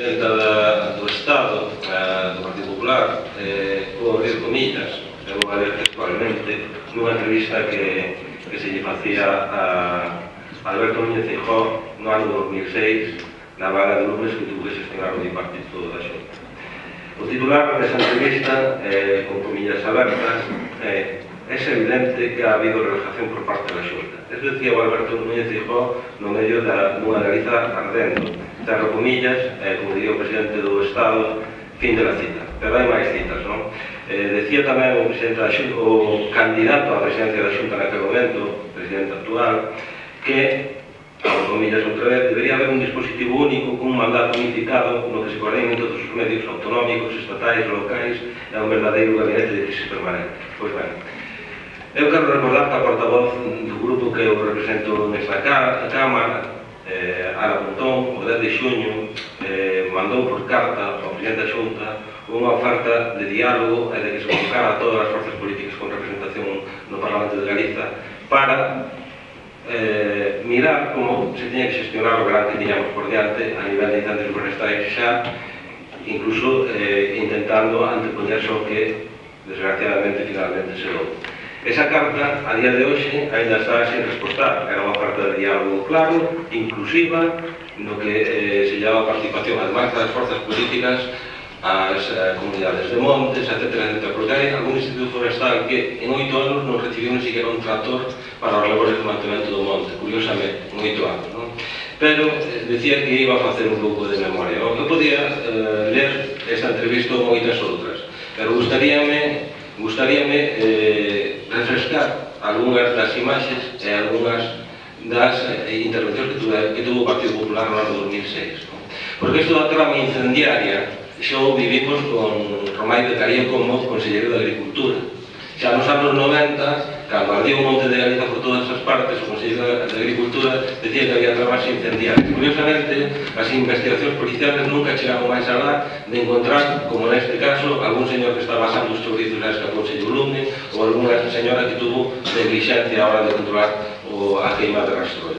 Presidenta do Estado, do Partido Popular, vou abrir comillas, e vou a ler textualmente, nunha entrevista que se lle facía a Alberto Núñez Feijóo no ano 2006, na vaga de lumes que tuvo que gestionar o bipartito da Xunta. O titular desa entrevista, con comillas abertas, é evidente que ha habido relajación por parte da Xunta. Eso decía o Alberto Núñez Feijóo no medio dunha Galiza ardendo. Cerro comillas, como diría o presidente do Estado, fin de la cita. Pero hai máis citas, non? Decía tamén o presidente da Xunta, o candidato á presidencia da Xunta naquele momento, o presidente actual, que, abro comillas outra vez, debería haber un dispositivo único con un mandato unificado no que se coordinen todos os medios autonómicos, estatais, locais e un verdadeiro gabinete de crisis permanente. Pois ben, eu quero recordar que a portavoz do grupo que eu represento nesta Cámara, Ana Pontón, o 10 de xuño, mandou por carta ao presidente da Xunta unha oferta de diálogo e de que se convocara a todas as forzas políticas con representación no Parlamento de Galiza para mirar como se tiña que gestionar o verán que tiñamos por diante a nivel de incendios forestais xa, incluso intentando antepoñerse ao que desgraciadamente finalmente se dou. Esa carta, a día de hoxe, ainda está sin respostar. Era unha carta de diálogo claro, inclusiva, no que se llama participación, además das forzas políticas, as comunidades de montes, etc. Porque hai algún instituto forestal que en 8 anos non recibiu ni siquiera un tractor para os labores de mantemento do monte, curiosamente, en 8 anos, non? Pero decía que iba a facer un pouco de memoria. Eu podía ler esta entrevista ou moitas outras, pero gustaríame refrescar algunhas das imaxes e algunhas das intervencións que tuvo o Partido Popular no ano 2006. Porque isto da trama incendiaria xa o vivimos con Romai Becaría como conselleiro de Agricultura. Xa nos anos 90, cando ardía o monte de Galiza por todas as partes, o conselleiro de Agricultura decía que había tramas incendiarias. Curiosamente, as investigacións policiales nunca chegaron máis alá de encontrar, como neste caso, algún señor que estaba asando os chourizos a escapouche do lume ou algunha señora que tuvo negligencia a hora de controlar a queima de rastrollo.